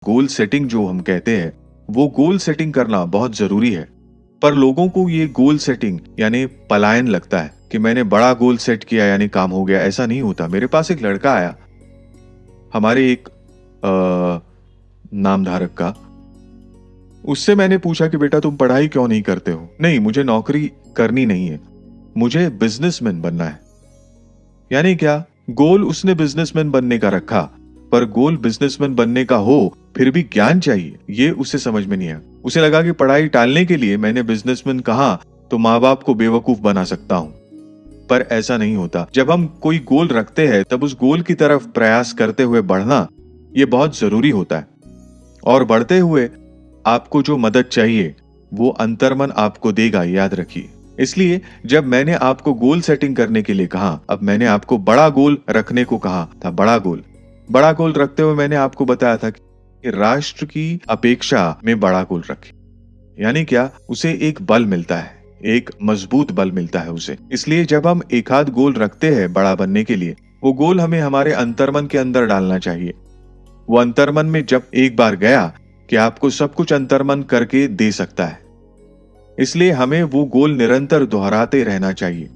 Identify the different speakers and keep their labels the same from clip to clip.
Speaker 1: Goal setting जो हम कहते हैं, वो गोल सेटिंग करना बहुत जरूरी है। पर लोगों को ये गोल सेटिंग यानी पलायन लगता है कि मैंने बड़ा गोल सेट किया यानी काम हो गया। ऐसा नहीं होता। मेरे पास एक लड़का आया, हमारे एक नामधारक का। उससे मैंने पूछा कि बेटा तुम पढ़ाई क्यों नहीं करते हो? नहीं, मुझे नौकरी करनी नहीं है, मुझे बिजनेसमैन बनना है। यानी क्या? गोल उसने बिजनेसमैन बनने का रखा, पर गोल बिजनेसमैन बनने का हो फिर भी ज्ञान चाहिए, ये उसे समझ में नहीं आया। उसे लगा कि पढ़ाई टालने के लिए मैंने बिजनेसमैन कहा तो माँ बाप को बेवकूफ बना सकता हूं। पर ऐसा नहीं होता। जब हम कोई गोल रखते हैं तब उस गोल की तरफ प्रयास करते हुए बढ़ना ये बहुत जरूरी होता है। और बढ़ते हुए आपको जो मदद चाहिए वो अंतर्मन आपको देगा, याद रखिए। इसलिए जब मैंने आपको गोल सेटिंग करने के लिए कहा, अब मैंने आपको बड़ा गोल रखने को कहा था। बड़ा गोल रखते हुए मैंने आपको बताया था कि राष्ट्र की अपेक्षा में बड़ा गोल रखें। यानी क्या? उसे एक बल मिलता है, एक मजबूत बल मिलता है उसे। इसलिए जब हम एक आध गोल रखते हैं बड़ा बनने के लिए, वो गोल हमें हमारे अंतर्मन के अंदर डालना चाहिए। वो अंतर्मन में जब एक बार गया कि आपको सब कुछ अंतर्मन करके दे सकता है। इसलिए हमें वो गोल निरंतर दोहराते रहना चाहिए,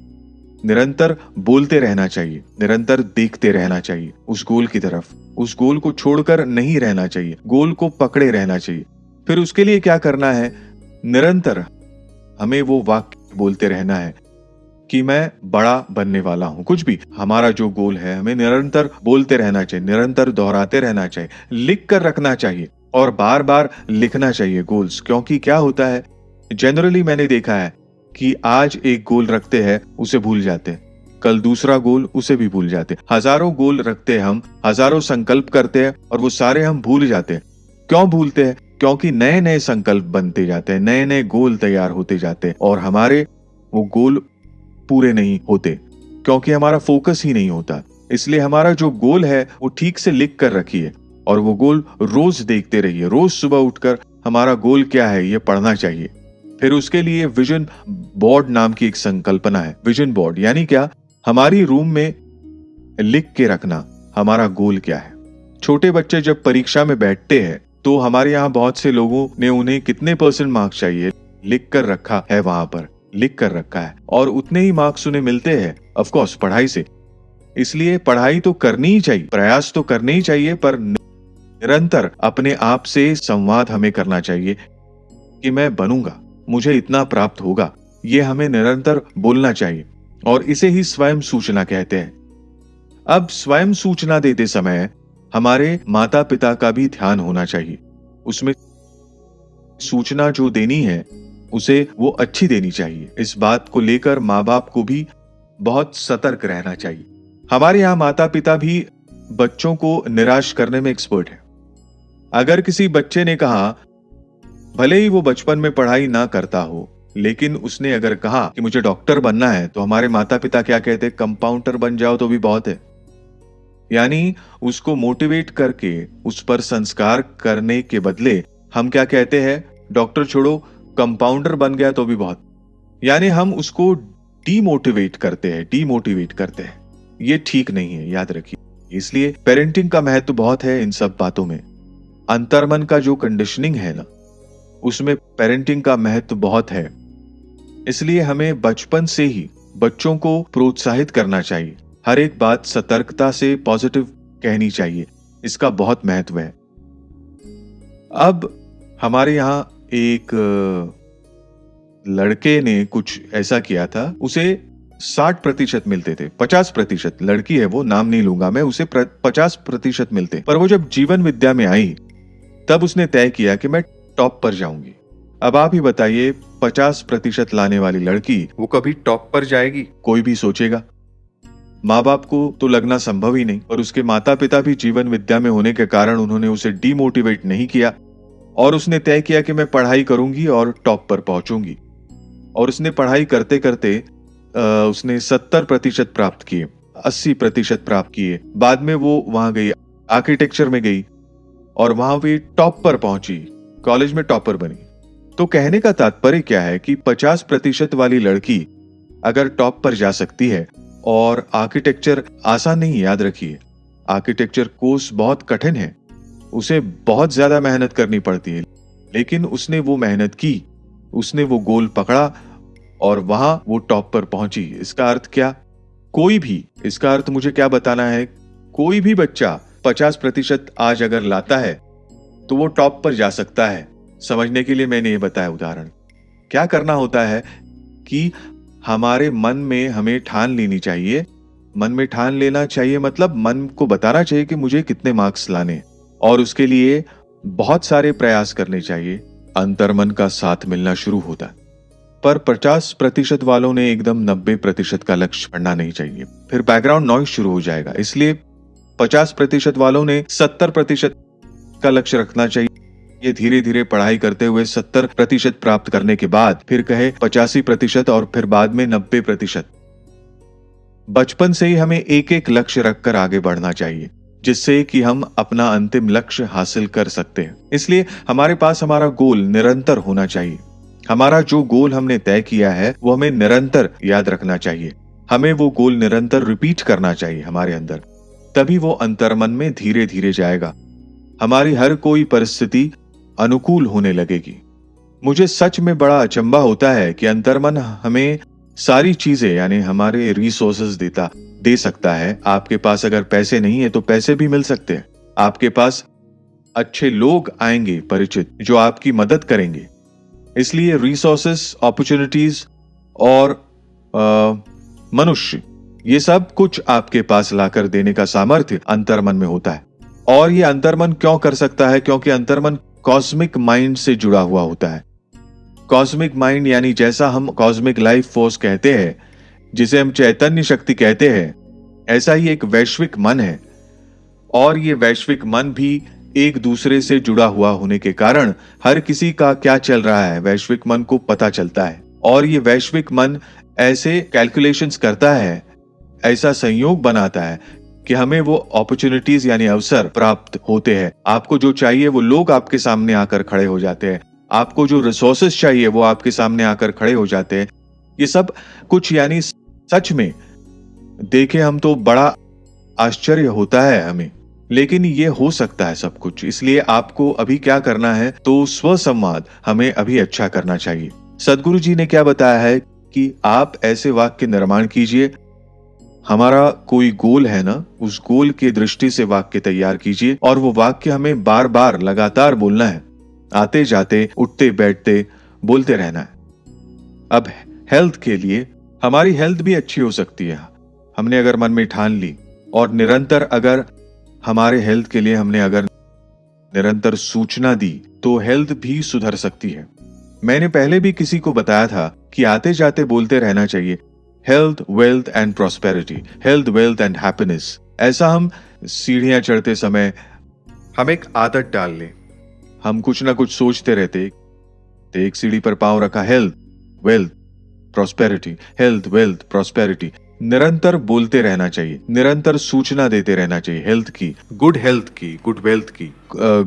Speaker 1: निरंतर बोलते रहना चाहिए, निरंतर देखते रहना चाहिए उस गोल की तरफ। उस गोल को छोड़कर नहीं रहना चाहिए, गोल को पकड़े रहना चाहिए। फिर उसके लिए क्या करना है? निरंतर हमें वो वाक्य बोलते रहना है कि मैं बड़ा बनने वाला हूं। कुछ भी हमारा जो गोल है हमें निरंतर बोलते रहना चाहिए, निरंतर दोहराते रहना चाहिए, लिख कर रखना चाहिए और बार बार लिखना चाहिए गोल्स। क्योंकि क्या होता है, जनरली मैंने देखा है कि आज एक गोल रखते हैं उसे भूल जाते हैं, कल दूसरा गोल उसे भी भूल जाते हैं। हजारों गोल रखते हैं हम, हजारों संकल्प करते हैं और वो सारे हम भूल जाते हैं। क्यों भूलते हैं? क्योंकि नए नए संकल्प बनते जाते हैं, नए नए गोल तैयार होते जाते हैं और हमारे वो गोल पूरे नहीं होते क्योंकि हमारा फोकस ही नहीं होता। इसलिए हमारा जो गोल है वो ठीक से लिख कर रखिए और वो गोल रोज देखते रहिए। रोज सुबह उठकर हमारा गोल क्या है ये पढ़ना चाहिए। फिर उसके लिए विजन बोर्ड नाम की एक संकल्पना है। विजन बोर्ड यानी क्या? हमारी रूम में लिख के रखना हमारा गोल क्या है। छोटे बच्चे जब परीक्षा में बैठते हैं तो हमारे यहाँ बहुत से लोगों ने उन्हें कितने % मार्क्स चाहिए लिख कर रखा है, वहां पर लिख कर रखा है और उतने ही मार्क्स उन्हें मिलते हैं ऑफ कोर्स पढ़ाई से। इसलिए पढ़ाई तो करनी ही चाहिए, प्रयास तो करने ही चाहिए, पर निरंतर अपने आप से संवाद हमें करना चाहिए कि मैं बनूंगा, मुझे इतना प्राप्त होगा। ये हमें निरंतर बोलना चाहिए और इसे ही स्वयं सूचना कहते हैं। अब स्वयं सूचना देते समय हमारे माता पिता का भी ध्यान होना चाहिए। उसमें सूचना जो देनी है उसे वो अच्छी देनी चाहिए। इस बात को लेकर माँ बाप को भी बहुत सतर्क रहना चाहिए। हमारे यहाँ माता पिता भी बच्चों को निराश करने में एक्सपर्ट है। अगर किसी बच्चे ने कहा, भले ही वो बचपन में पढ़ाई ना करता हो, लेकिन उसने अगर कहा कि मुझे डॉक्टर बनना है, तो हमारे माता पिता क्या कहते हैं? कंपाउंडर बन जाओ तो भी बहुत है। यानी उसको मोटिवेट करके उस पर संस्कार करने के बदले हम क्या कहते हैं? डॉक्टर छोड़ो, कंपाउंडर बन गया तो भी बहुत। यानी हम उसको डीमोटिवेट करते हैं। ये ठीक नहीं है, याद रखिए। इसलिए पेरेंटिंग का महत्व बहुत है इन सब बातों में। अंतर्मन का जो कंडीशनिंग है ना, उसमें पेरेंटिंग का महत्व बहुत है। इसलिए हमें बचपन से ही बच्चों को प्रोत्साहित करना चाहिए। हर एक बात सतर्कता से पॉजिटिव कहनी चाहिए, इसका बहुत महत्व है। अब हमारे यहाँ एक लड़के ने कुछ ऐसा किया था, उसे 60% मिलते थे, 50%। लड़की है वो, नाम नहीं लूंगा मैं, उसे 50% मिलते। पर वो जब जीवन विद्या में आई तब उसने तय किया कि मैं टॉप पर जाऊंगी। अब आप ही बताइए, 50% लाने वाली लड़की वो कभी टॉप पर जाएगी? कोई भी सोचेगा। माँ बाप को तो लगना संभव ही नहीं। और उसके माता पिता भी जीवन विद्या में होने के कारण उन्होंने उसे डीमोटिवेट नहीं किया और उसने तय किया कि मैं पढ़ाई करूंगी और टॉप पर पहुंचूंगी। और उसने पढ़ाई करते करते उसने 70% प्राप्त किए, 80% प्राप्त किए। बाद में वो वहां गई, आर्किटेक्चर में गई और वहां वे टॉप पर पहुंची, कॉलेज में टॉपर बनी। तो कहने का तात्पर्य क्या है कि 50% वाली लड़की अगर टॉप पर जा सकती है, और आर्किटेक्चर आसान नहीं, याद रखिए, आर्किटेक्चर कोर्स बहुत कठिन है, उसे बहुत ज्यादा मेहनत करनी पड़ती है, लेकिन उसने वो मेहनत की, उसने वो गोल पकड़ा और वहां वो टॉप पर पहुंची। इसका अर्थ क्या? कोई भी, इसका अर्थ मुझे क्या बताना है, कोई भी बच्चा 50% आज अगर लाता है तो वो टॉप पर जा सकता है। समझने के लिए मैंने ये बताया उदाहरण। क्या करना होता है कि हमारे मन में हमें ठान लेनी चाहिए। मन में ठान लेना चाहिए मतलब मन को बताना चाहिए कि मुझे कितने मार्क्स लाने, और उसके लिए बहुत सारे प्रयास करने चाहिए। अंतर्मन का साथ मिलना शुरू होता है। पर 50% वालों ने एकदम 90% का लक्ष्य पढ़ना नहीं चाहिए, फिर बैकग्राउंड नॉइज शुरू हो जाएगा। इसलिए 50% वालों ने 70% का लक्ष्य रखना चाहिए। ये धीरे धीरे पढ़ाई करते हुए 70% प्राप्त करने के बाद फिर कहे 85% और फिर बाद में 90%। बचपन से ही हमें एक एक लक्ष्य रखकर आगे बढ़ना चाहिए, जिससे कि हम अपना अंतिम लक्ष्य हासिल कर सकते हैं। इसलिए हमारे पास हमारा गोल निरंतर होना चाहिए। हमारा जो गोल हमने तय किया है वो हमें निरंतर याद रखना चाहिए। हमें वो गोल निरंतर रिपीट करना चाहिए हमारे अंदर, तभी वो अंतर्मन में धीरे धीरे जाएगा। हमारी हर कोई परिस्थिति अनुकूल होने लगेगी। मुझे सच में बड़ा अचंभा होता है कि अंतर्मन हमें सारी चीजें यानी हमारे रिसोर्सेज दे सकता है। आपके पास अगर पैसे नहीं है तो पैसे भी मिल सकते हैं। आपके पास अच्छे लोग आएंगे परिचित जो आपकी मदद करेंगे। इसलिए रिसोर्सेस, अपॉर्चुनिटीज और मनुष्य, ये सब कुछ आपके पास लाकर देने का सामर्थ्य अंतर्मन में होता है। और ये अंतर्मन क्यों कर सकता है? क्योंकि अंतर्मन कॉस्मिक माइंड से जुड़ा हुआ होता है। कॉस्मिक माइंड यानी जैसा हम कॉस्मिक लाइफ फोर्स कहते हैं, जिसे हम चैतन्य शक्ति कहते हैं, ऐसा ही एक वैश्विक मन है। और ये वैश्विक मन भी एक दूसरे से जुड़ा हुआ होने के कारण हर किसी का क्या चल रहा है वैश्विक मन को पता चलता है। और ये वैश्विक मन ऐसे कैलकुलेशंस करता है, ऐसा संयोग बनाता है कि हमें वो अपॉर्चुनिटीज यानी अवसर प्राप्त होते हैं। आपको जो चाहिए वो लोग आपके सामने आकर खड़े हो जाते हैं। आपको जो रिसोर्सेस चाहिए वो आपके सामने आकर खड़े हो जाते हैं। ये सब कुछ यानी सच में देखे हम तो बड़ा आश्चर्य होता है हमें, लेकिन ये हो सकता है सब कुछ। इसलिए आपको अभी क्या करना है, तो स्वसंवाद हमें अभी अच्छा करना चाहिए। सदगुरु जी ने क्या बताया है कि आप ऐसे वाक्य निर्माण कीजिए। हमारा कोई गोल है ना, उस गोल की दृष्टि से वाक्य तैयार कीजिए और वो वाक्य हमें बार बार लगातार बोलना है। आते जाते, उठते बैठते बोलते रहना है। अब हेल्थ के लिए, हमारी हेल्थ भी अच्छी हो सकती है। हमने अगर मन में ठान ली और निरंतर अगर हमारे हेल्थ के लिए हमने अगर निरंतर सूचना दी तो हेल्थ भी सुधर सकती है। मैंने पहले भी किसी को बताया था कि आते जाते बोलते रहना चाहिए, health, wealth and prosperity, health, wealth and happiness. ऐसा हम सीढ़ियां चढ़ते समय हम एक आदत डाल लें। हम कुछ ना कुछ सोचते रहते, तो एक सीढ़ी पर पांव रखा, health, wealth, prosperity, health, wealth, prosperity. निरंतर बोलते रहना चाहिए, निरंतर सूचना देते रहना चाहिए हेल्थ की, गुड हेल्थ की, गुड वेल्थ की,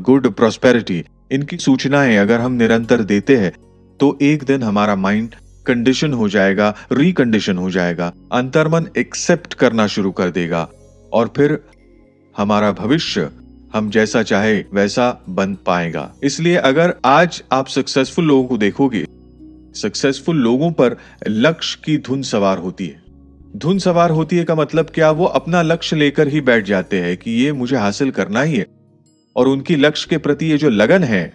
Speaker 1: गुड प्रॉस्पेरिटी। इनकी सूचनाएं अगर हम निरंतर देते हैं तो एक दिन हमारा माइंड कंडीशन हो जाएगा, रिकंडीशन हो जाएगा, अंतर्मन एक्सेप्ट करना शुरू कर देगा और फिर हमारा भविष्य हम जैसा चाहे वैसा बन पाएगा। इसलिए अगर आज आप सक्सेसफुल लोगों को देखोगे, सक्सेसफुल लोगों पर लक्ष्य की धुन सवार होती है। धुन सवार होती है का मतलब क्या? वो अपना लक्ष्य लेकर ही बैठ जाते हैं कि ये मुझे हासिल करना ही है, और उनकी लक्ष्य के प्रति ये जो लगन है,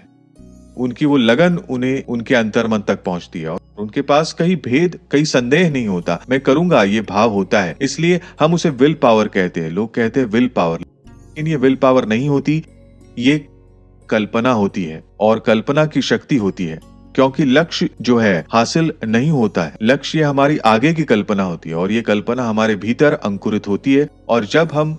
Speaker 1: उनकी वो लगन उन्हें उनके अंतर्मन तक पहुंचती है और उनके पास कहीं भेद, कहीं संदेह नहीं होता, मैं करूंगा, ये भाव होता है। इसलिए हम उसे विल पावर कहते हैं। लोग कहते हैं विल पावर, लेकिन ये विल पावर नहीं होती, ये कल्पना होती है और कल्पना की शक्ति होती है। क्योंकि लक्ष्य जो है हासिल नहीं होता है, लक्ष्य हमारी आगे की कल्पना होती है और ये कल्पना हमारे भीतर अंकुरित होती है। और जब हम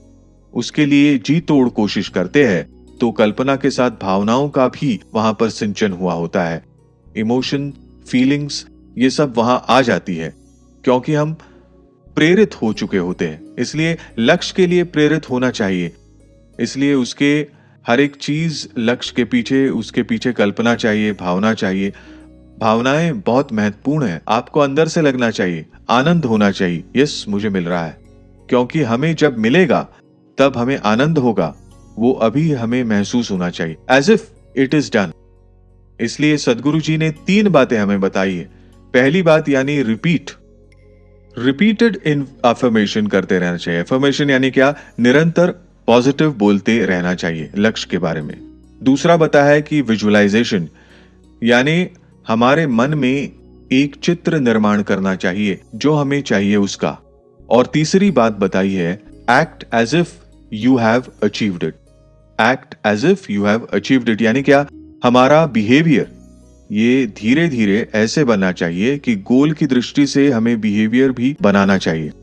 Speaker 1: उसके लिए जी तोड़ कोशिश करते हैं तो कल्पना के साथ भावनाओं का भी वहां पर सिंचन हुआ होता है। इमोशन, फीलिंग्स, ये सब वहां आ जाती है क्योंकि हम प्रेरित हो चुके होते हैं। इसलिए लक्ष्य के लिए प्रेरित होना चाहिए। इसलिए उसके हर एक चीज, लक्ष्य के पीछे, उसके पीछे कल्पना चाहिए, भावना चाहिए। भावनाएं बहुत महत्वपूर्ण है। आपको अंदर से लगना चाहिए, आनंद होना चाहिए, यस मुझे मिल रहा है। क्योंकि हमें जब मिलेगा तब हमें आनंद होगा, वो अभी हमें महसूस होना चाहिए, as if it is done. इसलिए सदगुरु जी ने 3 बातें हमें बताई है। पहली बात यानी रिपीटेड इन अफर्मेशन करते रहना चाहिए। अफर्मेशन यानी क्या? निरंतर पॉजिटिव बोलते रहना चाहिए लक्ष्य के बारे में। दूसरा बताया है कि विजुअलाइजेशन, यानी हमारे मन में एक चित्र निर्माण करना चाहिए जो हमें चाहिए उसका। और तीसरी बात बताई है, act as if you have achieved it. Act as if you have achieved it यानी क्या? हमारा बिहेवियर ये धीरे धीरे ऐसे बनना चाहिए कि गोल की दृष्टि से हमें बिहेवियर भी बनाना चाहिए।